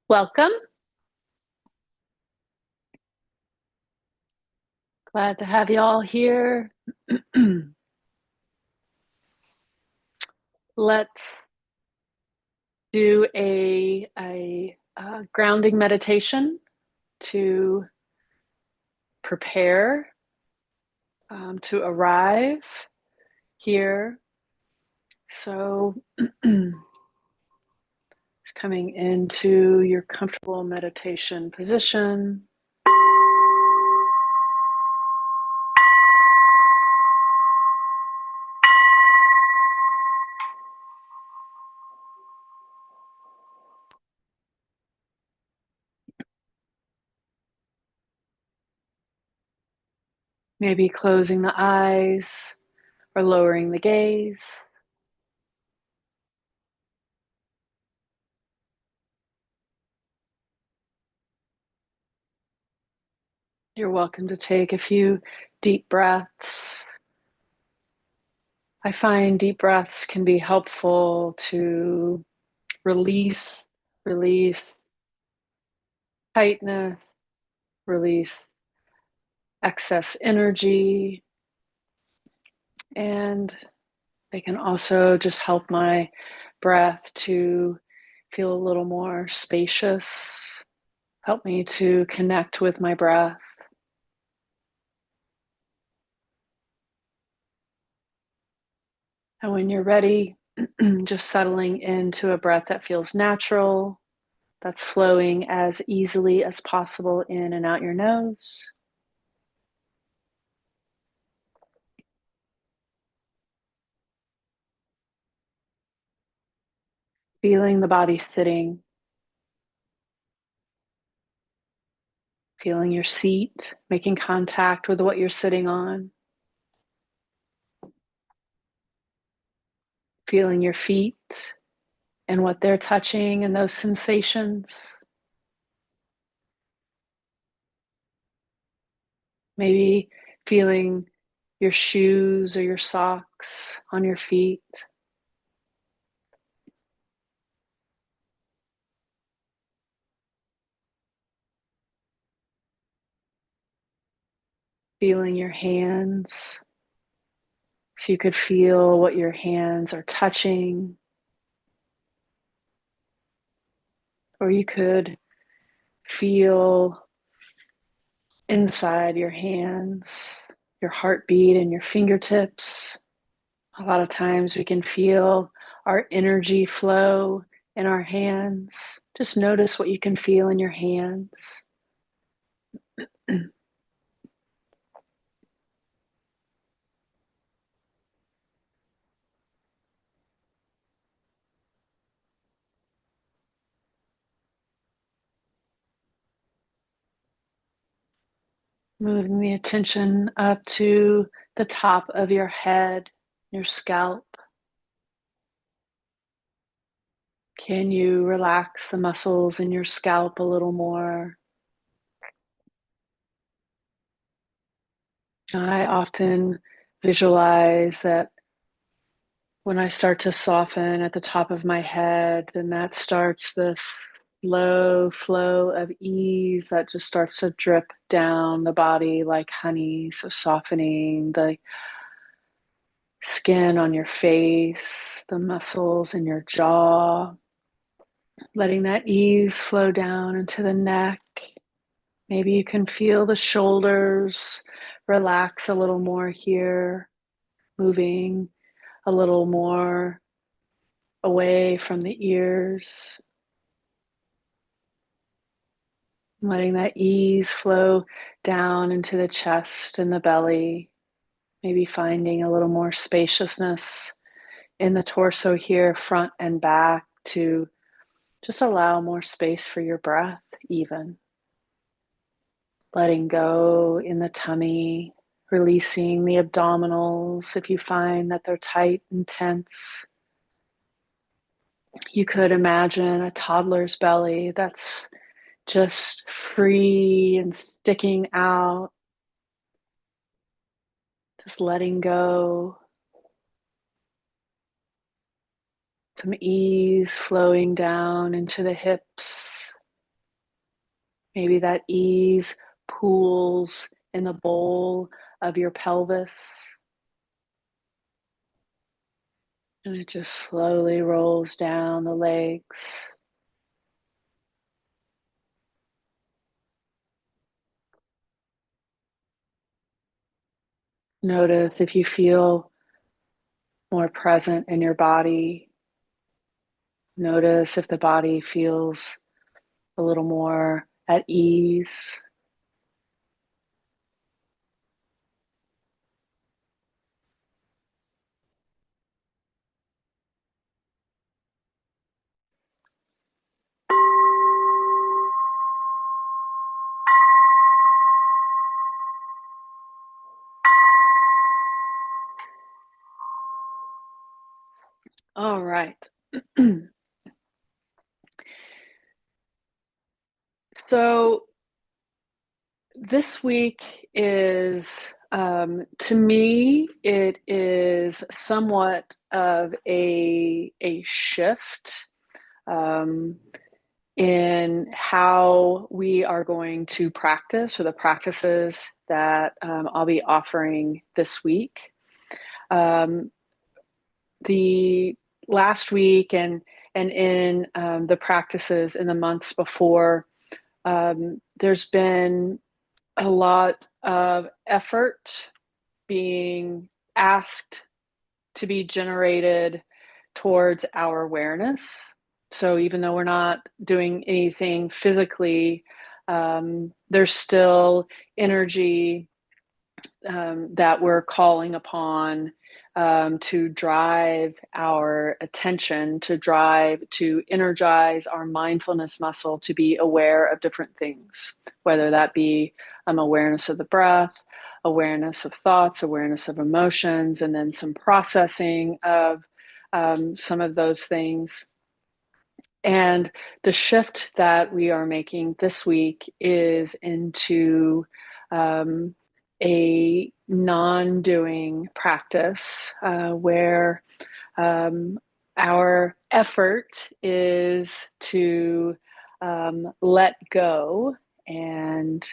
Welcome. Glad to have you all here. Let's do a grounding meditation to prepare to arrive here. So, coming into your comfortable meditation position. Maybe closing the eyes or lowering the gaze. You're welcome to take a few deep breaths. I find deep breaths can be helpful to release tightness, release excess energy, and they can also just help my breath to feel a little more spacious, help me to connect with my breath. And when you're ready, just settling into a breath that feels natural, that's flowing as easily as possible in and out your nose. Feeling the body sitting, feeling your seat, making contact with what you're sitting on, feeling your feet and what they're touching and those sensations. Maybe feeling your shoes or your socks on your feet. Feeling your hands. So you could feel what your hands are touching. Or you could feel inside your hands, your heartbeat and your fingertips. A lot of times we can feel our energy flow in our hands. Just notice what you can feel in your hands. Moving the attention up to the top of your head, your scalp. Can you relax the muscles in your scalp a little more? I often visualize that when I start to soften at the top of my head, then that starts this slow flow of ease that just starts to drip down the body like honey. So, softening the skin on your face, the muscles in your jaw, letting that ease flow down into the neck. Maybe you can feel the shoulders relax a little more here, moving a little more away from the ears, letting that ease flow down into the chest and the belly, maybe finding a little more spaciousness in the torso here, front and back, to just allow more space for your breath, even. Letting go in the tummy, releasing the abdominals if you find that they're tight and tense. You could imagine a toddler's belly that's just free and sticking out, just letting go. Some ease flowing down into the hips, Maybe that ease pools in the bowl of your pelvis, and it just slowly rolls down the legs. Notice if you feel more present in your body. Notice if the body feels a little more at ease. All right. So this week is, to me, it is somewhat of a shift um, in how we are going to practice, or the practices that I'll be offering this week. Um, the last week and in the practices in the months before, there's been a lot of effort being asked to be generated towards our awareness. So even though we're not doing anything physically, there's still energy that we're calling upon to drive our attention, to energize our mindfulness muscle to be aware of different things, whether that be awareness of the breath, awareness of thoughts, awareness of emotions, and then some processing of some of those things. And the shift that we are making this week is into um, a non doing practice where um, our effort is to let go and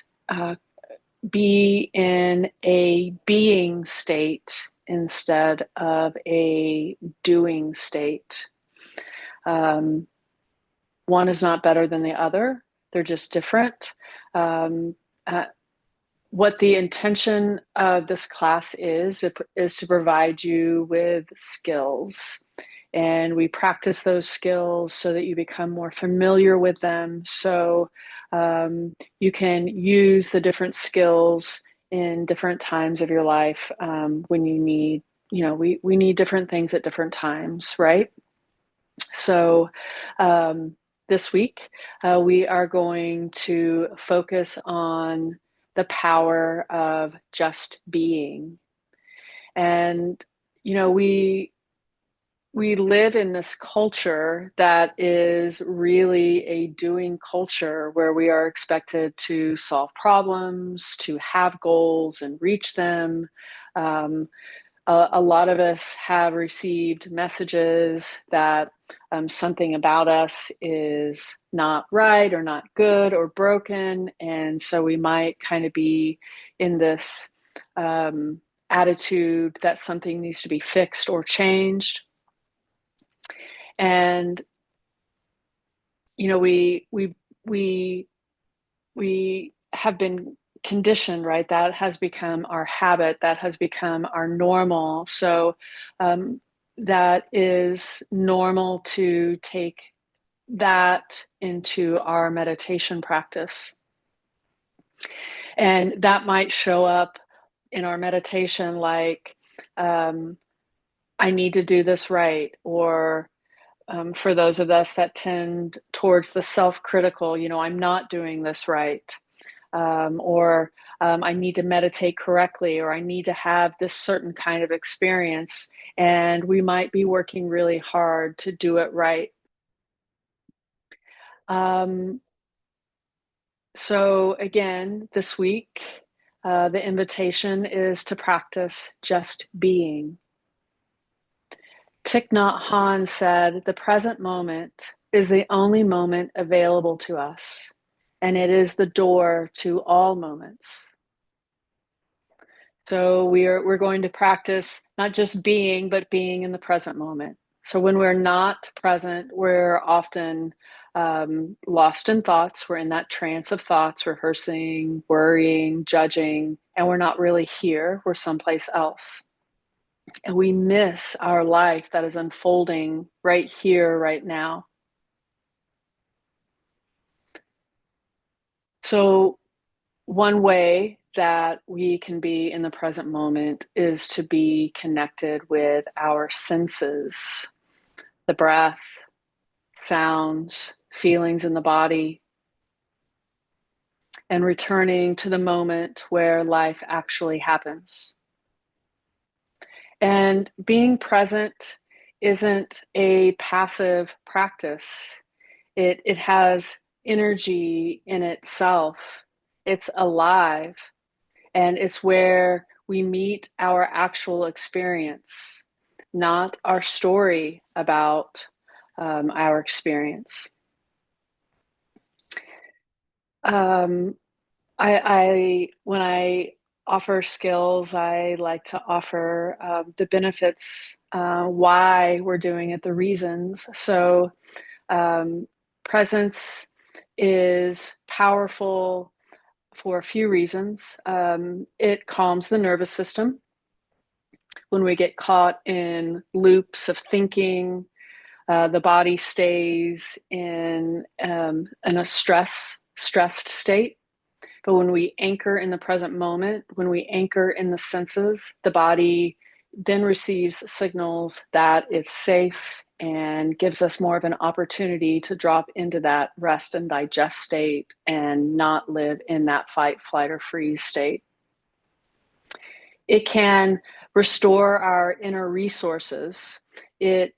be in a being state instead of a doing state. Um, One is not better than the other. They're just different. Um, uh, what the intention of this class is to provide you with skills. And we practice those skills so that you become more familiar with them. So you can use the different skills in different times of your life when you need, we need different things at different times, right? So this week, we are going to focus on the power of just being. And, we live in this culture that is really a doing culture where we are expected to solve problems, to have goals and reach them. Um, a lot of us have received messages that something about us is not right or not good or broken. And so we might kind of be in this attitude that something needs to be fixed or changed. And, we we have been conditioned, right? That has become our habit, that has become our normal. So um, that is normal to take that into our meditation practice. And that might show up in our meditation like, I need to do this right, or for those of us that tend towards the self-critical, I'm not doing this right. Or I need to meditate correctly, or I need to have this certain kind of experience. And we might be working really hard to do it right. Um, so, again, this week, the invitation is to practice just being. Thich Nhat Hanh said, "The present moment is the only moment available to us. and it is the door to all moments. So we're going to practice not just being, but being in the present moment. So when we're not present, we're often lost in thoughts. We're in that trance of thoughts, rehearsing, worrying, judging, and we're not really here. We're someplace else. And we miss our life that is unfolding right here, right now. So one way that we can be in the present moment is to be connected with our senses, the breath, sounds, feelings in the body, and returning to the moment where life actually happens. And being present isn't a passive practice. It has energy in itself. It's alive. And it's where we meet our actual experience, not our story about our experience. Um, when I offer skills, I like to offer the benefits, why we're doing it, the reasons. So um, presence is powerful for a few reasons. It calms the nervous system when we get caught in loops of thinking. The body stays in a stressed state. But when we anchor in the present moment, when we anchor in the senses, the body then receives signals that it's safe and gives us more of an opportunity to drop into that rest and digest state and not live in that fight, flight, or freeze state. It can restore our inner resources. It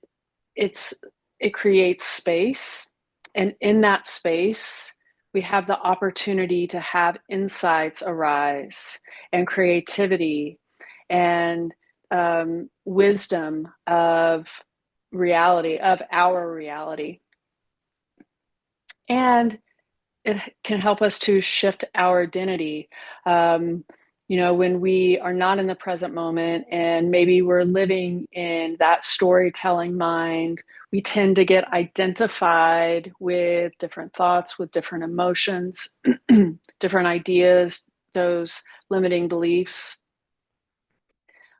it's it creates space, and in that space we have the opportunity to have insights arise and creativity and wisdom of reality, of our reality. And it can help us to shift our identity. Um, when we are not in the present moment and maybe we're living in that storytelling mind, we tend to get identified with different thoughts, with different emotions, different ideas, those limiting beliefs.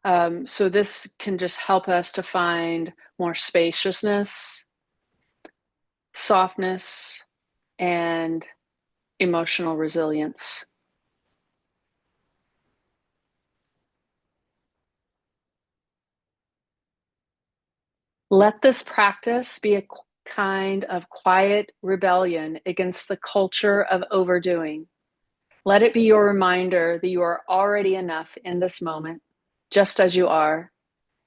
So this can just help us to find more spaciousness, softness, and emotional resilience. Let this practice be a kind of quiet rebellion against the culture of overdoing. Let it be your reminder that you are already enough in this moment, just as you are,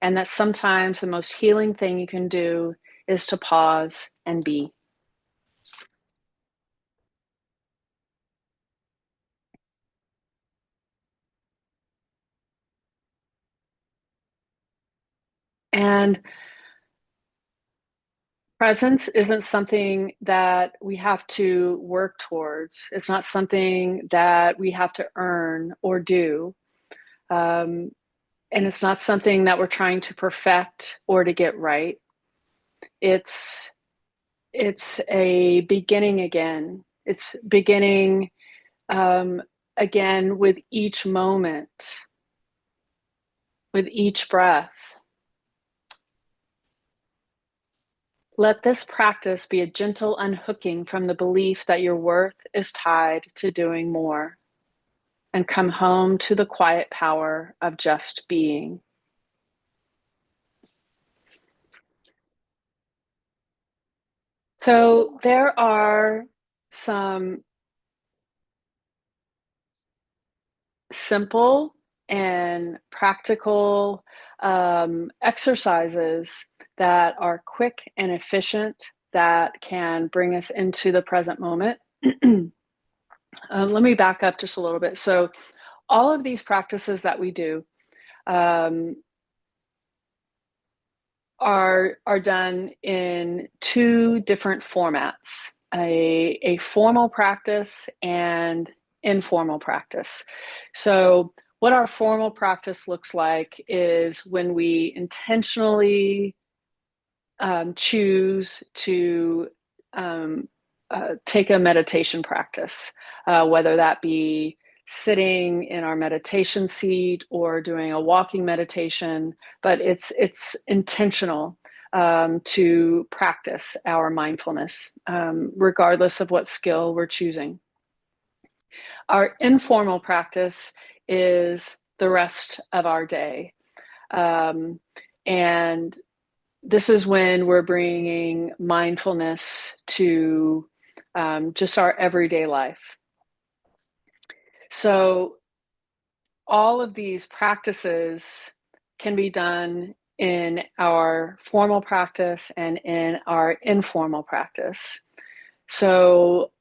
and that sometimes the most healing thing you can do is to pause and be. And presence isn't something that we have to work towards. It's not something that we have to earn or do. Um, and it's not something that we're trying to perfect or to get right. It's it's a beginning again. It's beginning um, again with each moment, with each breath. Let this practice be a gentle unhooking from the belief that your worth is tied to doing more, and come home to the quiet power of just being. So there are some simple and practical exercises that are quick and efficient that can bring us into the present moment. Let me back up just a little bit. So, all of these practices that we do um, are done in two different formats. a formal practice and informal practice. So what our formal practice looks like is when we intentionally choose to take a meditation practice, whether that be sitting in our meditation seat or doing a walking meditation, but it's intentional to practice our mindfulness, regardless of what skill we're choosing. Our informal practice is the rest of our day. And this is when we're bringing mindfulness to just our everyday life. So all of these practices can be done in our formal practice and in our informal practice. So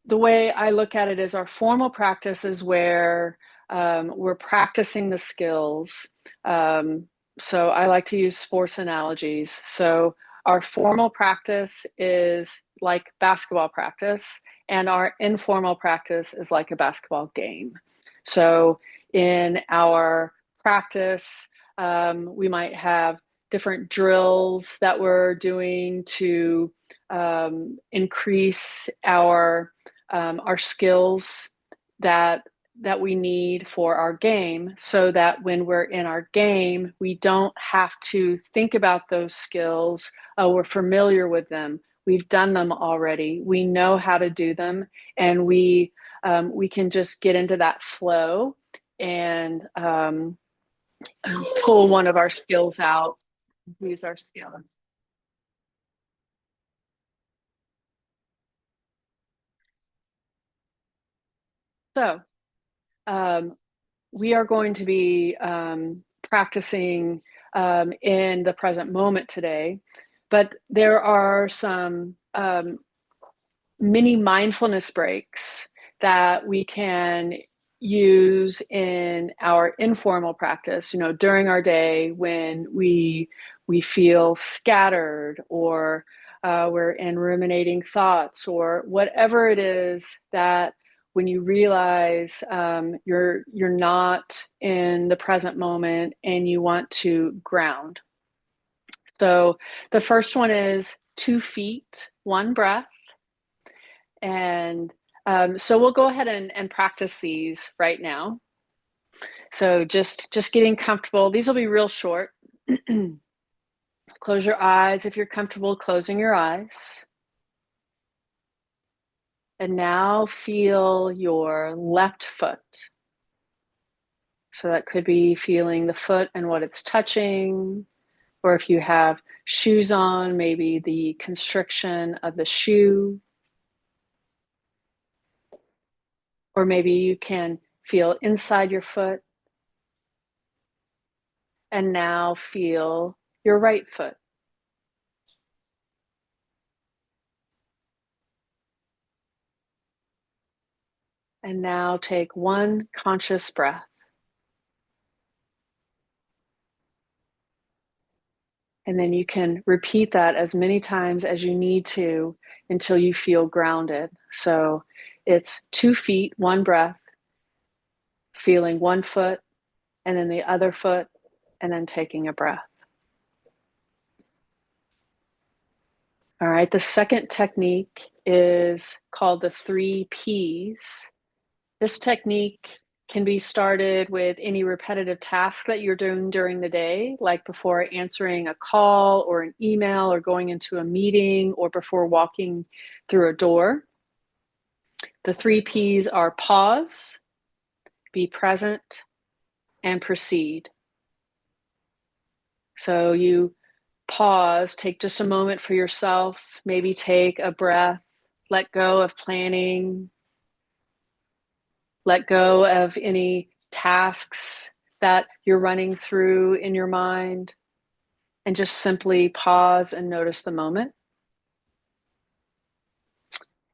the way I look at it is our formal practice is where we're practicing the skills. So I like to use sports analogies. So our formal practice is like basketball practice, and our informal practice is like a basketball game. So in our practice, we might have different drills that we're doing to increase our skills that we need for our game, so that when we're in our game, we don't have to think about those skills. We're familiar with them. We've done them already. We know how to do them, and we can just get into that flow and pull one of our skills out, use our skills. So um, we are going to be practicing in the present moment today, but there are some mini mindfulness breaks that we can use in our informal practice, during our day when we feel scattered, or we're in ruminating thoughts, or whatever it is, that when you realize you're not in the present moment and you want to ground. So the first one is 2 feet, 1 breath. And so we'll go ahead and practice these right now. So just getting comfortable. These will be real short. Close your eyes if you're comfortable closing your eyes. And now feel your left foot. So that could be feeling the foot and what it's touching, or if you have shoes on, maybe the constriction of the shoe. Or maybe you can feel inside your foot. And now feel your right foot. And now take 1 conscious breath. And then you can repeat that as many times as you need to until you feel grounded. So it's 2 feet, 1 breath, feeling 1 foot, and then the other foot, and then taking a breath. All right, the second technique is called the 3 Ps. This technique can be started with any repetitive task that you're doing during the day, like before answering a call or an email, or going into a meeting, or before walking through a door. The 3 Ps are pause, be present, and proceed. So you pause, take just a moment for yourself, maybe take a breath, let go of planning, let go of any tasks that you're running through in your mind, and just simply pause and notice the moment.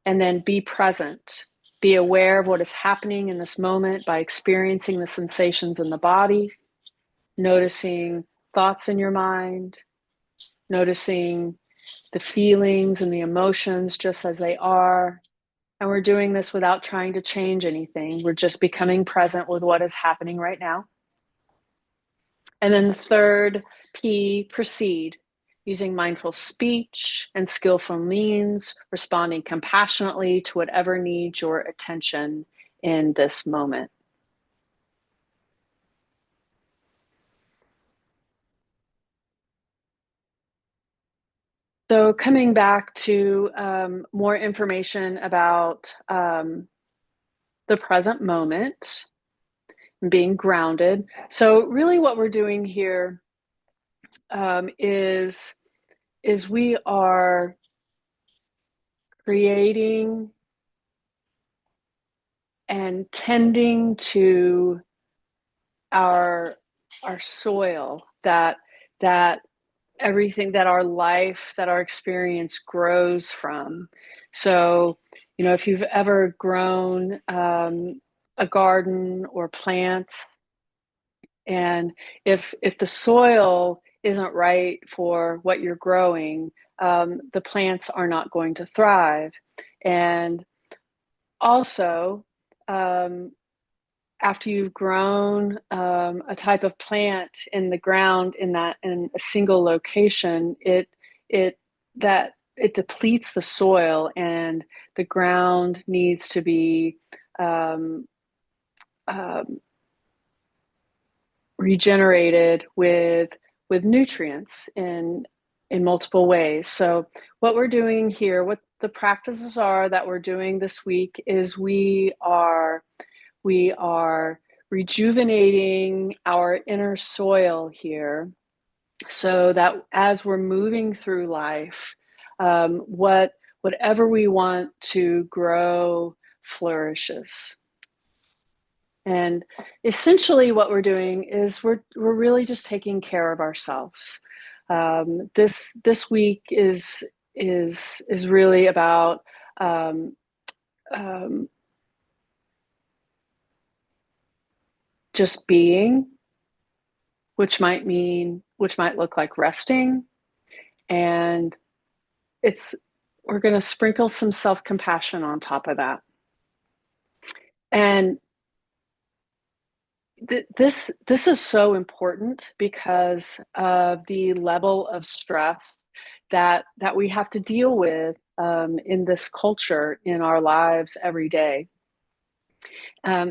And then be present. Be aware of what is happening in this moment by experiencing the sensations in the body, noticing thoughts in your mind, noticing the feelings and the emotions just as they are. And we're doing this without trying to change anything. We're just becoming present with what is happening right now. And then the third P, proceed, using mindful speech and skillful means, responding compassionately to whatever needs your attention in this moment. So coming back to more information about the present moment and being grounded. So really what we're doing here is we are creating and tending to our soil, that everything, that our life, that our experience grows from. So, if you've ever grown a garden or plants, and if the soil isn't right for what you're growing, the plants are not going to thrive. And also, um, after you've grown a type of plant in the ground in a single location, it that it depletes the soil, and the ground needs to be um, um, regenerated with nutrients in multiple ways. So what we're doing here, what the practices are that we're doing this week, is we are rejuvenating our inner soil here, so that as we're moving through life, whatever we want to grow flourishes. And essentially what we're doing is we're really just taking care of ourselves. This week is really about um, um, just being, which might look like resting. And we're going to sprinkle some self-compassion on top of that. And this is so important because of the level of stress that we have to deal with in this culture, in our lives every day.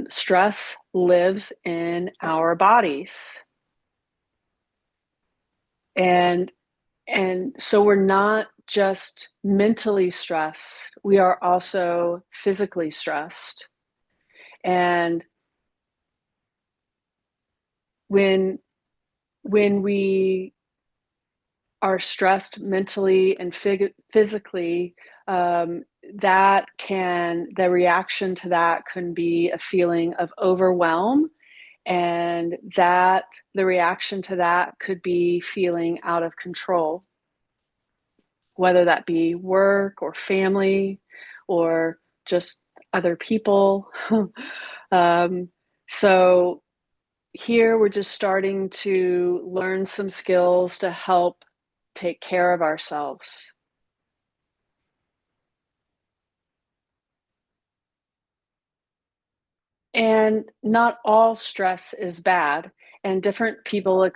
Stress lives in our bodies, and so we're not just mentally stressed; we are also physically stressed. And when we are stressed mentally and physically, um, the reaction to that can be a feeling of overwhelm, and that the reaction to that could be feeling out of control, whether that be work or family or just other people. um, so here we're just starting to learn some skills to help take care of ourselves. And not all stress is bad, and different people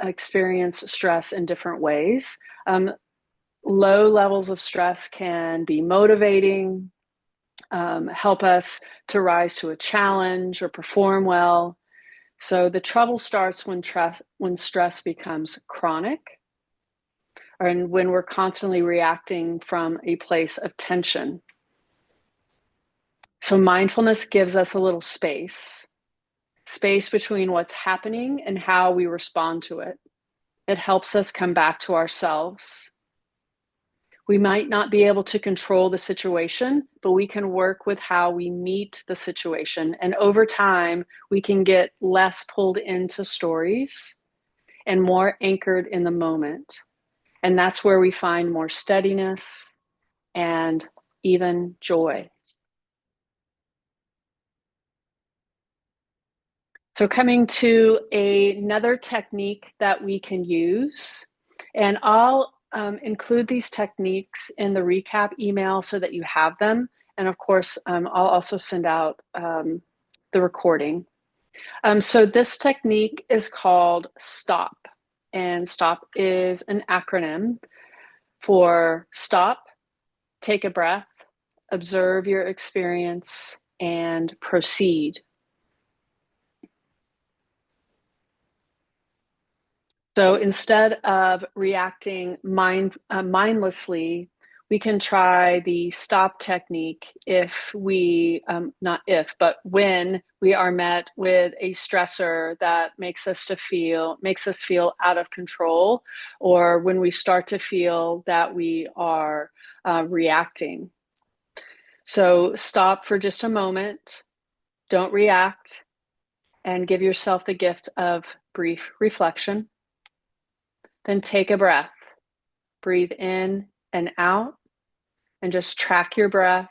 experience stress in different ways. Low levels of stress can be motivating, help us to rise to a challenge or perform well. So the trouble starts when stress becomes chronic, and when we're constantly reacting from a place of tension. So mindfulness gives us a little space between what's happening and how we respond to it. It helps us come back to ourselves. We might not be able to control the situation, but we can work with how we meet the situation. And over time, we can get less pulled into stories and more anchored in the moment. And that's where we find more steadiness and even joy. So coming to another technique that we can use, and include these techniques in the recap email so that you have them. And of course, I'll also send out the recording. So this technique is called STOP. And STOP is an acronym for stop, take a breath, observe your experience, and proceed. So instead of reacting mindlessly, we can try the stop technique if we, not if, but when we are met with a stressor that makes us feel out of control, or when we start to feel that we are reacting. So stop for just a moment, don't react, and give yourself the gift of brief reflection. Then take a breath. Breathe in and out, and just track your breath,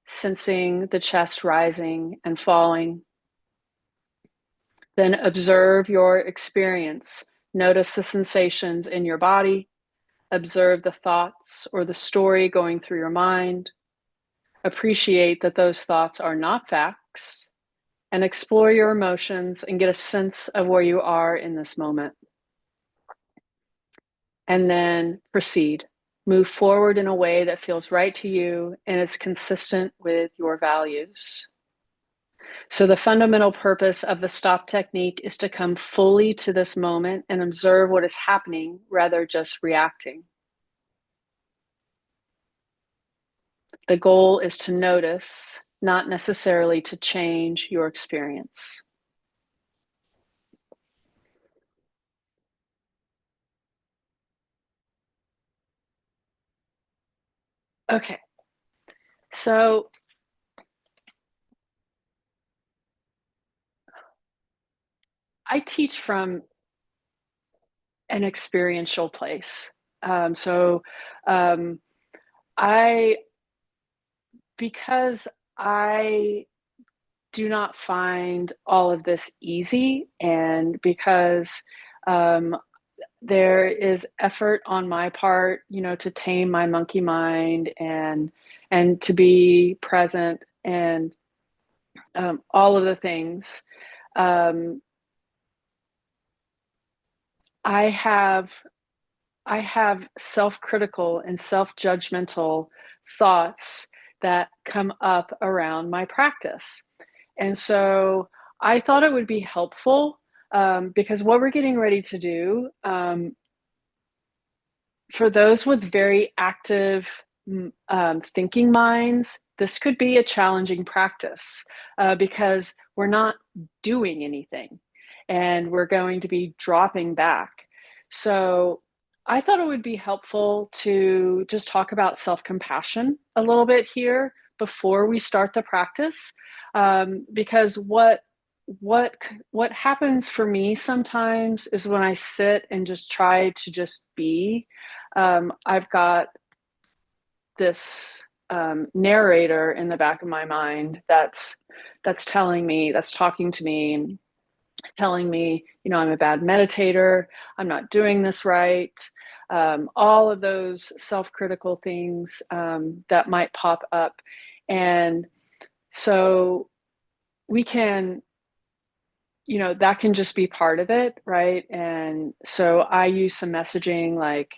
sensing the chest rising and falling. Then observe your experience. Notice the sensations in your body. Observe the thoughts or the story going through your mind. Appreciate that those thoughts are not facts, and explore your emotions and get a sense of where you are in this moment. And then proceed. Move forward in a way that feels right to you and is consistent with your values. So the fundamental purpose of the stop technique is to come fully to this moment and observe what is happening rather just reacting. The goal is to notice, not necessarily to change your experience. Okay, so I teach from an experiential place. So I, because I do not find all of this easy, and because um, there is effort on my part, to tame my monkey mind and to be present and all of the things. Um, I have I have self-critical and self-judgmental thoughts that come up around my practice. And so I thought it would be helpful, because what we're getting ready to do, for those with very active thinking minds, this could be a challenging practice, because we're not doing anything and we're going to be dropping back. So I thought it would be helpful to just talk about self-compassion a little bit here before we start the practice, because what what happens for me sometimes is when I sit and just try to just be, I've got this narrator in the back of my mind that's telling me, that's talking to me, and telling me, I'm a bad meditator, I'm not doing this right, all of those self-critical things that might pop up. And so we can, that can just be part of it, right? And so I use some messaging like,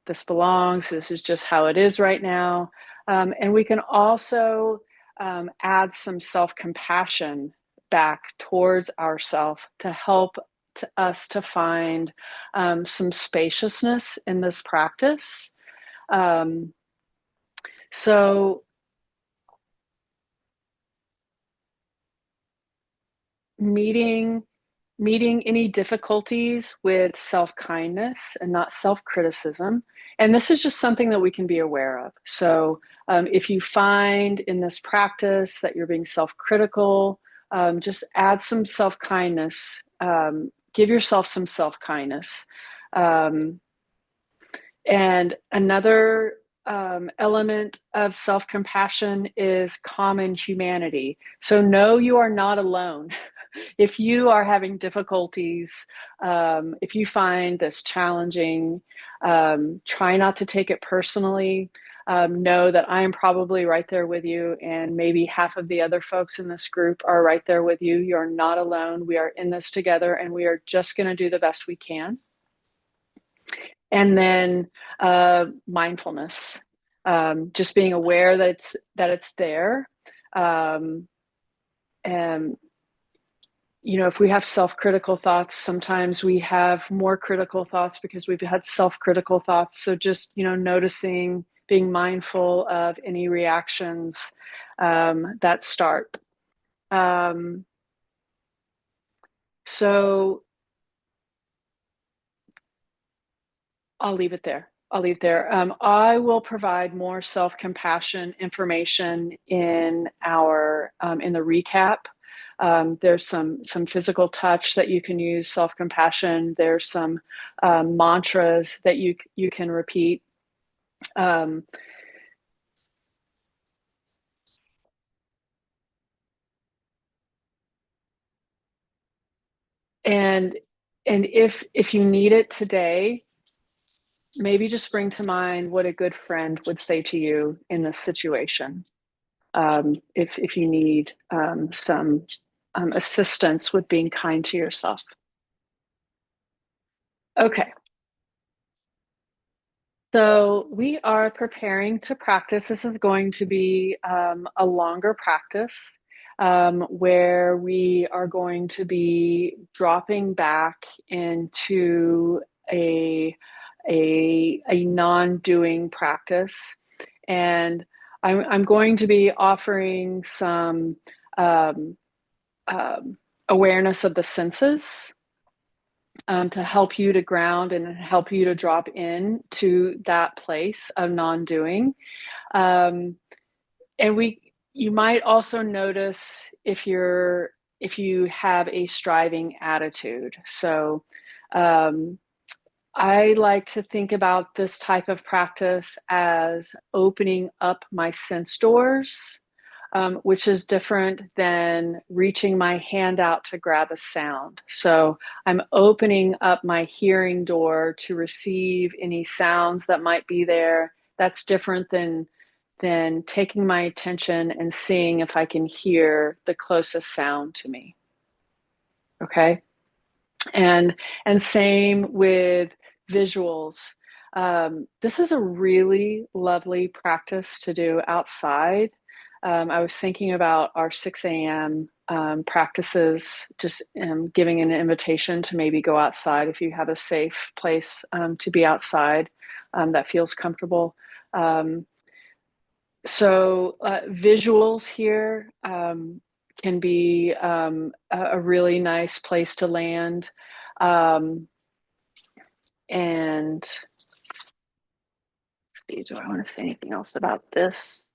this belongs, this is just how it is right now. And we can also add some self-compassion back towards ourselves to help us to find some spaciousness in this practice. So meeting any difficulties with self-kindness and not self-criticism. And this is just something that we can be aware of. So if you find in this practice that you're being self-critical, just add some self-kindness. Give yourself some self-kindness. And another element of self-compassion is common humanity. So know you are not alone. if you are having difficulties, if you find this challenging, try not to take it personally. Know that I am probably right there with you, and maybe half of the other folks in this group are right there with you. You're not alone. We are in this together, and we are just going to do the best we can. And then mindfulness, just being aware that it's there. Um, and if we have self-critical thoughts, sometimes we have more critical thoughts because we've had self-critical thoughts. So just noticing, being mindful of any reactions that start. So I'll leave it there. I'll leave there. I will provide more self-compassion information in our in the recap. There's some physical touch that you can use, self-compassion. There's some mantras that you can repeat. Um, and and if you need it today, maybe just bring to mind what a good friend would say to you in this situation. If you need some assistance with being kind to yourself. Okay, so we are preparing to practice. This is going to be a longer practice where we are going to be dropping back into a a non-doing practice, and I'm going to be offering some um, um, awareness of the senses to help you to ground and help you to drop in to that place of non-doing. Um, and you might also notice if you have a striving attitude. So um, I like to think about this type of practice as opening up my sense doors, which is different than reaching my hand out to grab a sound. So I'm opening up my hearing door to receive any sounds that might be there. That's different than taking my attention and seeing if I can hear the closest sound to me. Okay? and and same with visuals. This is a really lovely practice to do outside. I was thinking about our 6 a.m. Practices, just giving an invitation to maybe go outside if you have a safe place to be outside that feels comfortable. Um, Visuals here can be a really nice place to land. Um, and let's see, do I want to say anything else about this?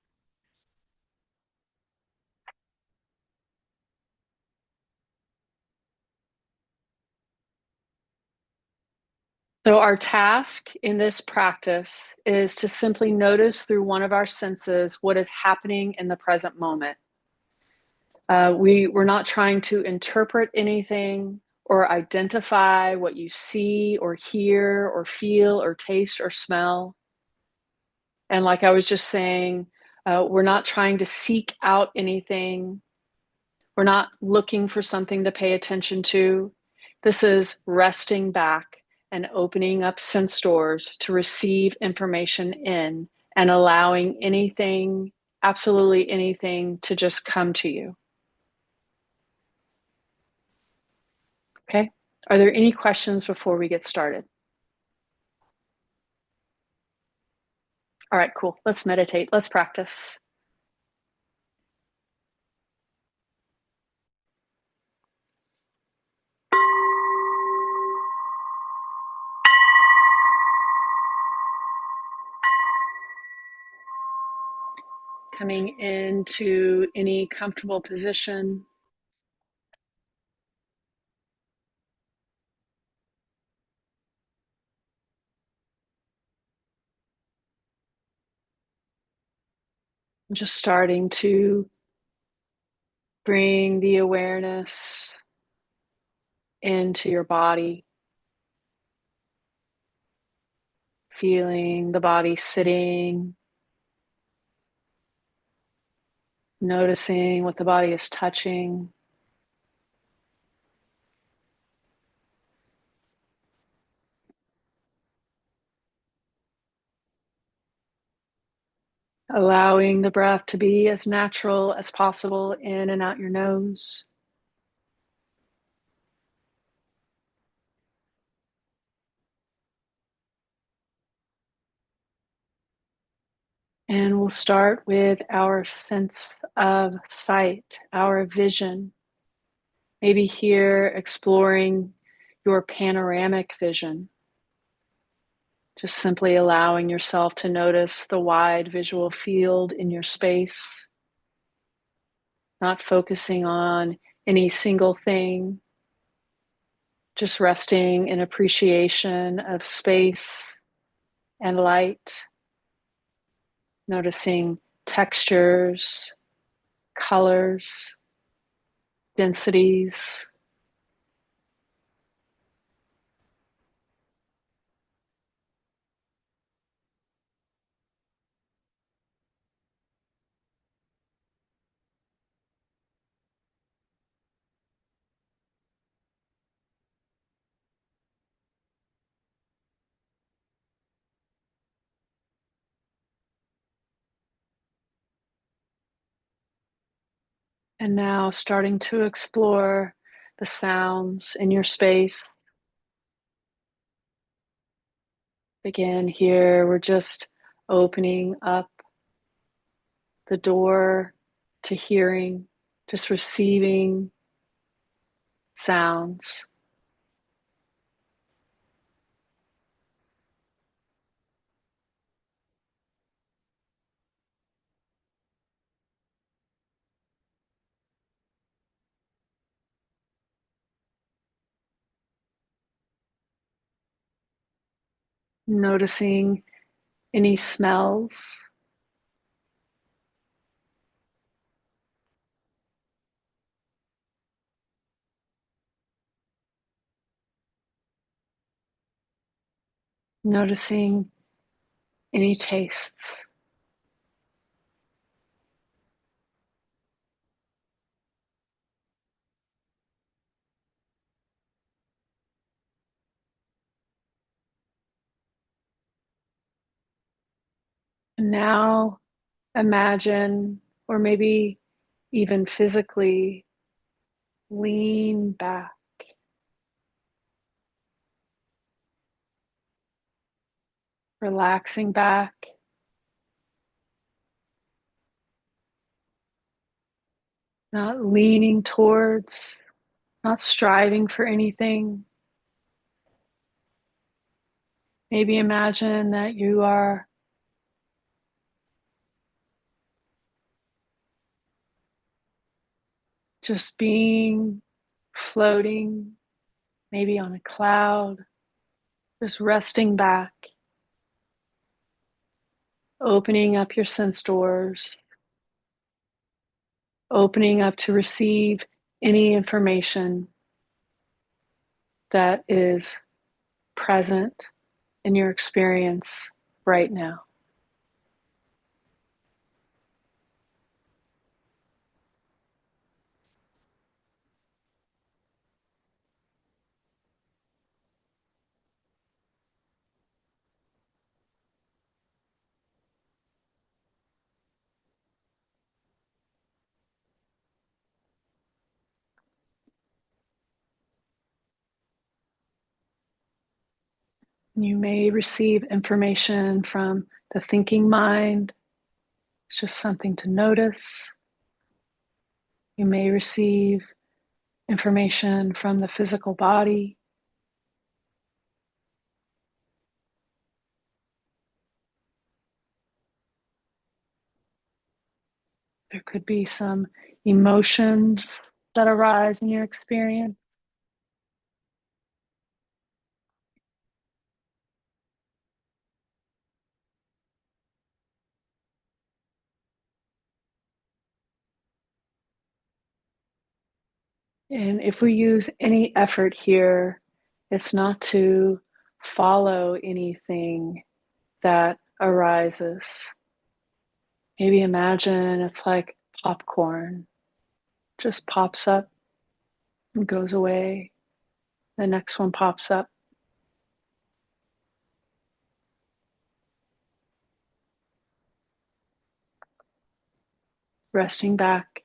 So our task in this practice is to simply notice through one of our senses what is happening in the present moment. We're not trying to interpret anything or identify what you see or hear or feel or taste or smell. And like I was just saying, we're not trying to seek out anything. We're not looking for something to pay attention to. This is resting back and opening up sense doors to receive information in and allowing anything, absolutely anything, to just come to you. Okay? Are there any questions before we get started? All right, cool. Let's meditate. Let's practice. Coming into any comfortable position. Just starting to bring the awareness into your body, feeling the body sitting, noticing what the body is touching. Allowing the breath to be as natural as possible in and out your nose. And we'll start with our sense of sight, our vision. Maybe here exploring your panoramic vision, just simply allowing yourself to notice the wide visual field in your space, not focusing on any single thing, just resting in appreciation of space and light, noticing textures, colors, densities. And now starting to explore the sounds in your space. Again, here we're just opening up the door to hearing, just receiving sounds, noticing any smells, noticing any tastes. And now imagine, or maybe even physically, lean back, relaxing back, not leaning towards, not striving for anything. Maybe imagine that you are just being, floating, maybe on a cloud, just resting back, opening up your sense doors, opening up to receive any information that is present in your experience right now. You may receive information from the thinking mind. It's just something to notice. You may receive information from the physical body. There could be some emotions that arise in your experience. And if we use any effort here, it's not to follow anything that arises. Maybe imagine it's like popcorn, just pops up and goes away. The next one pops up, resting back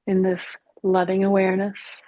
in this loving awareness.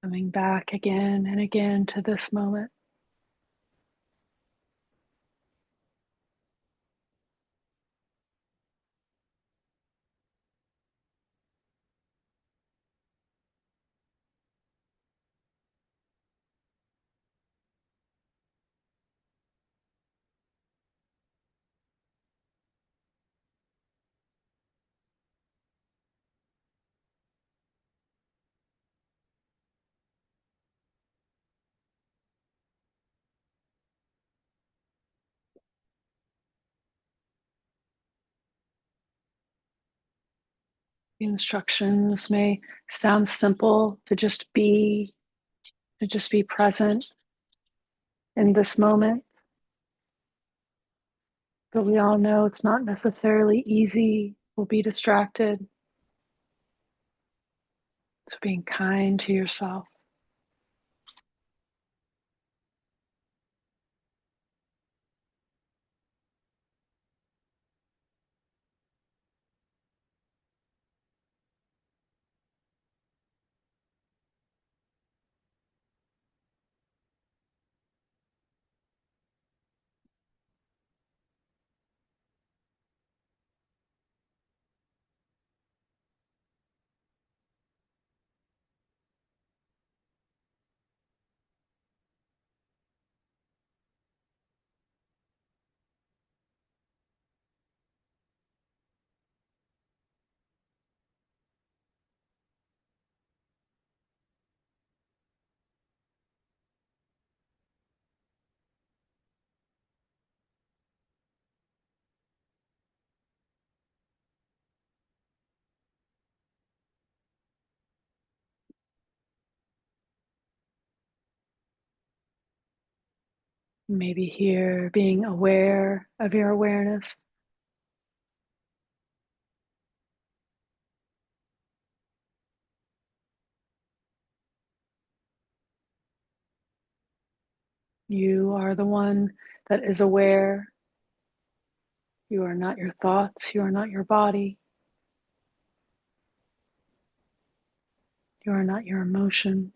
Coming back again and again to this moment. The instructions may sound simple to just be present in this moment, but we all know it's not necessarily easy. We'll be distracted. So being kind to yourself. Maybe here, being aware of your awareness. You are the one that is aware. You are not your thoughts. You are not your body. You are not your emotions.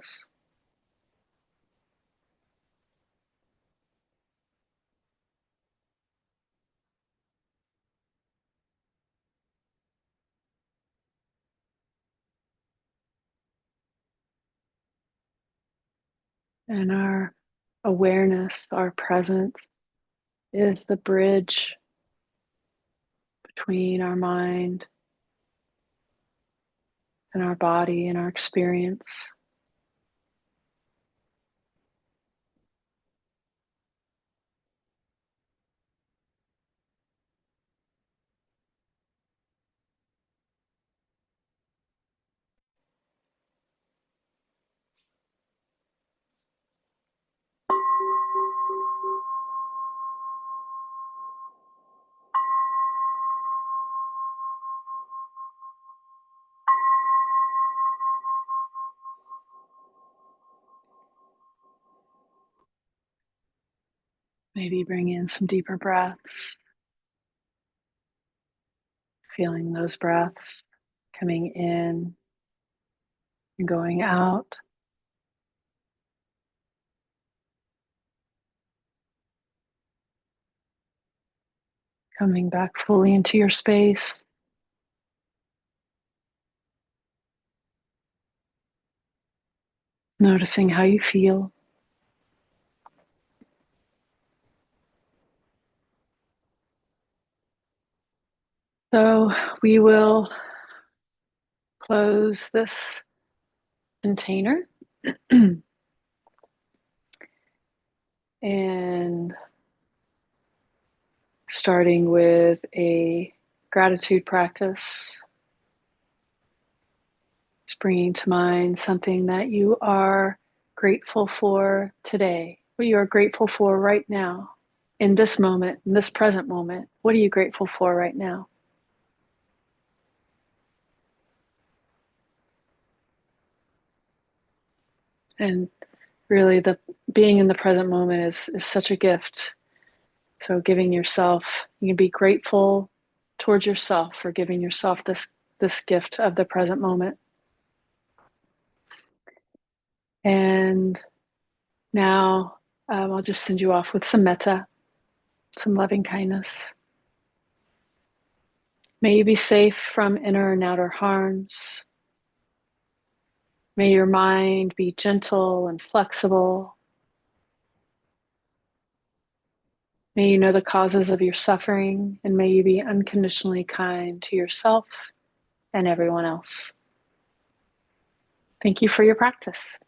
And our awareness, our presence, is the bridge between our mind and our body and our experience. Maybe bring in some deeper breaths. Feeling those breaths coming in and going out. Coming back fully into your space. Noticing how you feel. So we will close this container and starting with a gratitude practice. Just bringing to mind something that you are grateful for today, what you are grateful for right now, in this moment, in this present moment. What are you grateful for right now? And really, the being in the present moment is such a gift. So giving yourself, you can be grateful towards yourself for giving yourself this gift of the present moment. And now I'll just send you off with some metta, some loving kindness. May you be safe from inner and outer harms. May your mind be gentle and flexible. May you know the causes of your suffering, and may you be unconditionally kind to yourself and everyone else. Thank you for your practice.